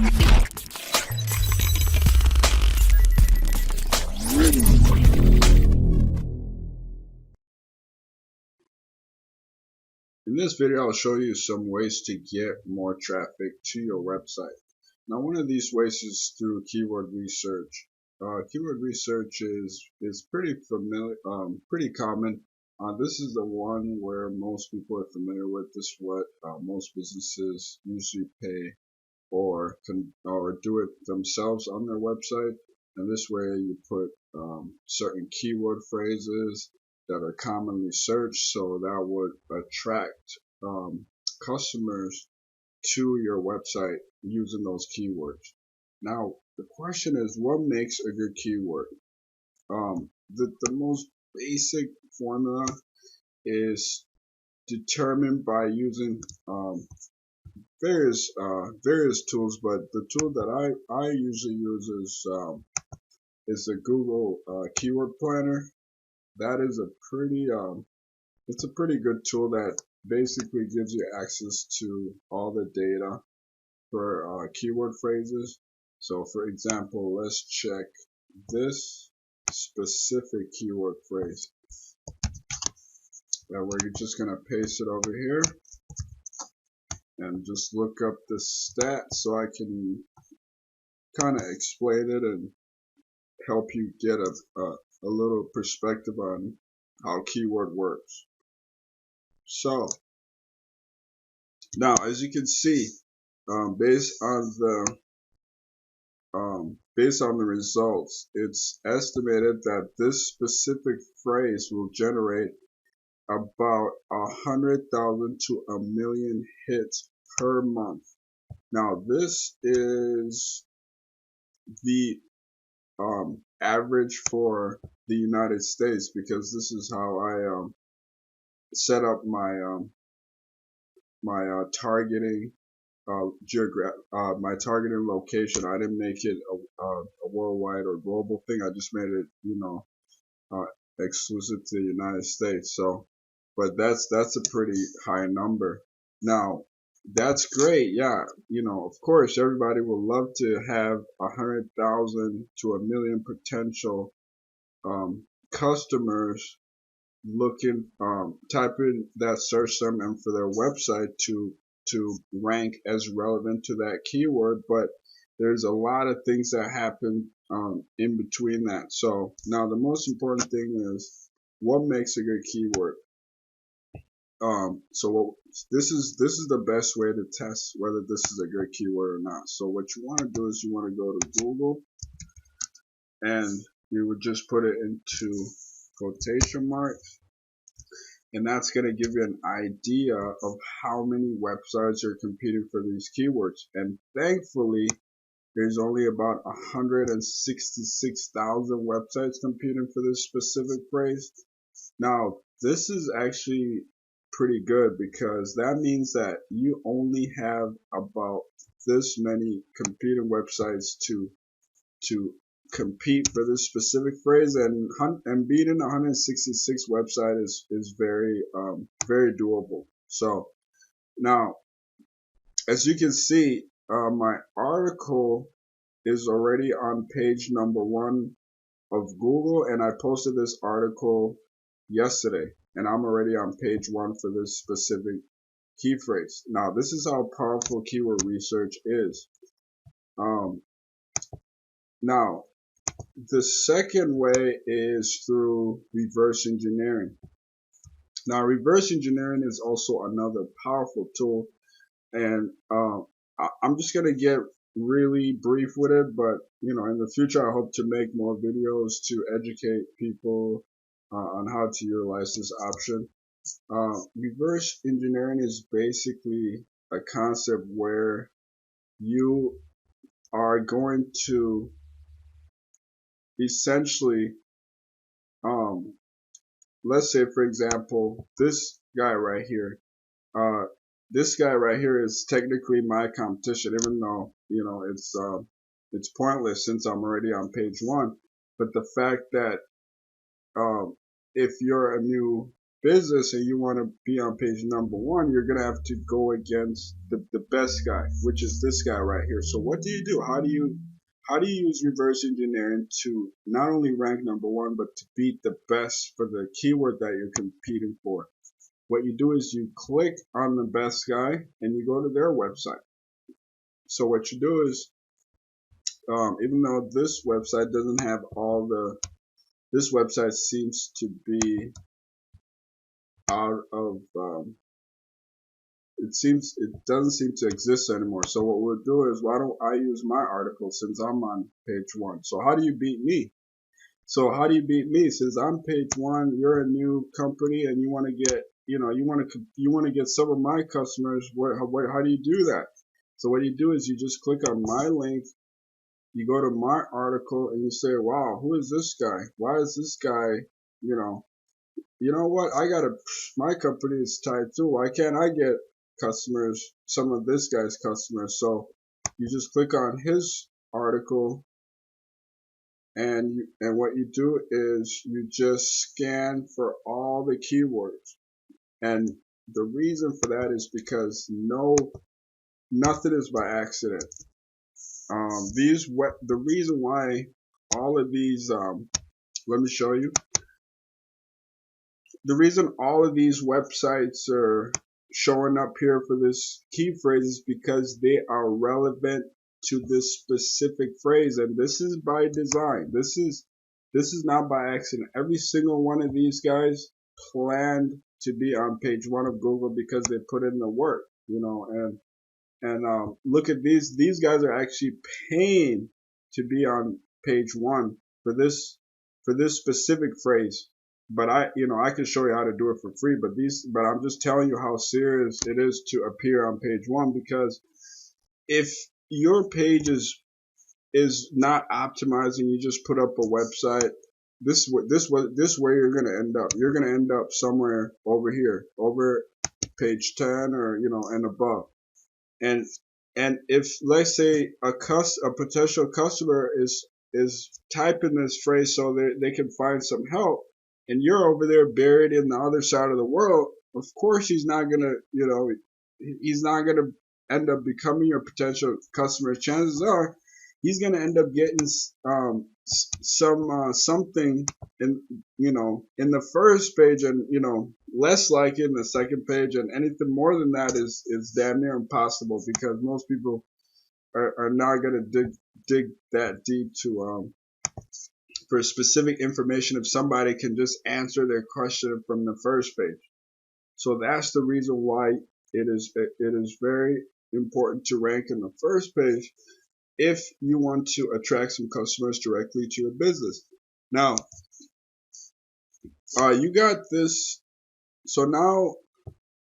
In this video, I'll show you some ways to get more traffic to your website. Now, one of these ways is through keyword research. Keyword research is pretty familiar, pretty common. This is the one where most people are familiar with. This is what most businesses usually pay or do it themselves on their website. And this way, you put certain keyword phrases that are commonly searched, so that would attract customers to your website using those keywords. Now, the question is, what makes a good keyword? The most basic formula is determined by using various tools, but the tool that I usually use is the Google Keyword Planner. That is it's a pretty good tool that basically gives you access to all the data for keyword phrases. So for example, let's check this specific keyword phrase. That way you're just going to paste it over here and just look up the stats so I can kind of explain it and help you get a little perspective on how keyword works. So now, as you can see, based on the results, it's estimated that this specific phrase will generate about 100,000 to 1 million hits per month. Now, this is the average for the United States, because this is how I set up my targeting my targeting location. I didn't make it a worldwide or global thing. I just made it, exclusive to the United States. So, but that's a pretty high number. Now, that's great. Yeah, of course, everybody would love to have 100,000 to 1 million potential customers looking, type in that search term and for their website to rank as relevant to that keyword, but there's a lot of things that happen in between that. So now the most important thing is, what makes a good keyword? This is the best way to test whether this is a good keyword or not. So what you want to do is you want to go to Google and you would just put it into quotation marks, and that's going to give you an idea of how many websites are competing for these keywords. And thankfully, there's only about 166,000 websites competing for this specific phrase. Now, this is actually pretty good, because that means that you only have about this many competing websites to compete for this specific phrase, and beating 166 website is very very doable. So now, as you can see, my article is already on page number 1 of Google, and I posted this article yesterday, and I'm already on page 1 for this specific key phrase. Now, this is how powerful keyword research is. Now, the second way is through reverse engineering. Now, reverse engineering is also another powerful tool, and I'm just going to get really brief with it, but in the future I hope to make more videos to educate people on how to utilize this option. Reverse engineering is basically a concept where you are going to essentially, let's say, for example, this guy right here is technically my competition, even though it's pointless since I'm already on page 1. But the fact that if you're a new business and you want to be on page number one, you're going to have to go against the best guy, which is this guy right here. So what do? How do you use reverse engineering to not only rank number one, but to beat the best for the keyword that you're competing for? What you do is you click on the best guy and you go to their website. So what you do is, even though this website doesn't have all this website seems to be out of, it doesn't seem to exist anymore. So what we'll do is, why don't I use my article since I'm on page one? So how do you beat me? Since I'm page one, you're a new company and you want to get, you want to get some of my customers. How do you do that? So what you do is you just click on my link, you go to my article and you say, wow, who is this guy? Why is this guy, you know what? My company is tied too. Why can't I get customers, some of this guy's customers? So you just click on his article and what you do is you just scan for all the keywords. And the reason for that is because nothing is by accident. The reason why all of these, let me show you. The reason all of these websites are showing up here for this key phrase is because they are relevant to this specific phrase, and this is by design. This is not by accident. Every single one of these guys planned to be on page one of Google because they put in the work, and look at these guys are actually paying to be on page one for this specific phrase. But I can show you how to do it for free, but I'm just telling you how serious it is to appear on page one, because if your page is not optimizing, you just put up a website, this where you're going to end up. You're going to end up somewhere over here, over page 10 or and above. And if, let's say, a potential customer is typing this phrase so they can find some help, and you're over there buried in the other side of the world, of course he's not gonna end up becoming your potential customer. Chances are he's gonna end up getting something in the first page, and less like in the second page, and anything more than that is damn near impossible, because most people are not gonna dig that deep to for specific information if somebody can just answer their question from the first page. So that's the reason why it is very important to rank in the first page if you want to attract some customers directly to your business. Now, you got this. So now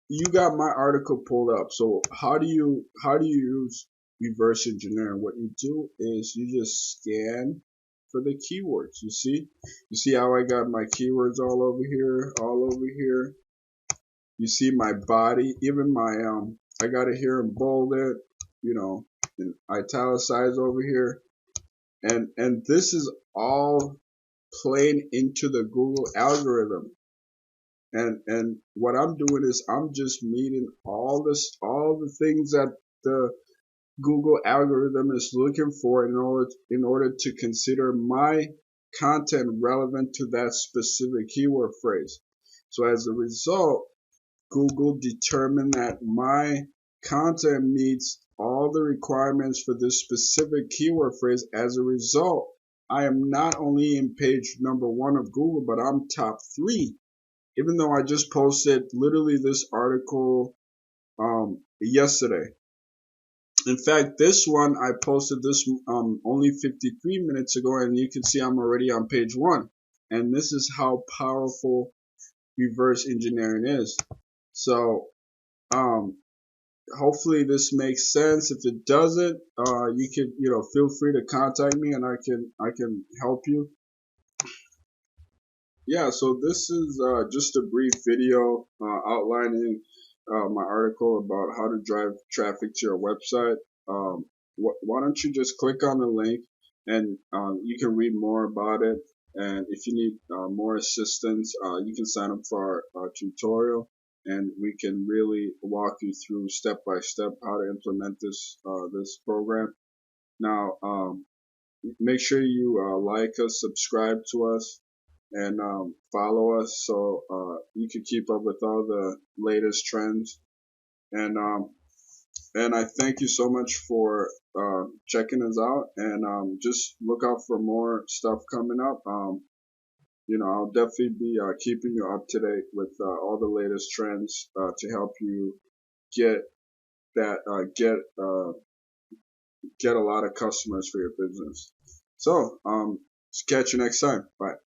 you got my article pulled up. So how do you use reverse engineering? What you do is you just scan for the keywords. You see how I got my keywords all over here. You see my body, even my I got it here in bolded, in italicized over here, and this is all playing into the Google algorithm. And what I'm doing is I'm just meeting all the things that the Google algorithm is looking for in order to consider my content relevant to that specific keyword phrase. So as a result, Google determined that my content meets all the requirements for this specific keyword phrase. As a result, I am not only in page number one of Google, but I'm top 3. Even though I just posted literally this article yesterday. In fact, this one I posted this only 53 minutes ago, and you can see I'm already on page 1. And this is how powerful reverse engineering is. So hopefully this makes sense. If it doesn't, you can feel free to contact me and I can help you. Yeah, so this is just a brief video outlining my article about how to drive traffic to your website. Why don't you just click on the link and you can read more about it. And if you need more assistance, you can sign up for our tutorial, and we can really walk you through step by step how to implement this program. Now, make sure you like us, subscribe to us, and follow us so you can keep up with all the latest trends. And I thank you so much for checking us out, and just look out for more stuff coming up. I'll definitely be keeping you up to date with all the latest trends to help you get that get a lot of customers for your business. So, catch you next time. Bye.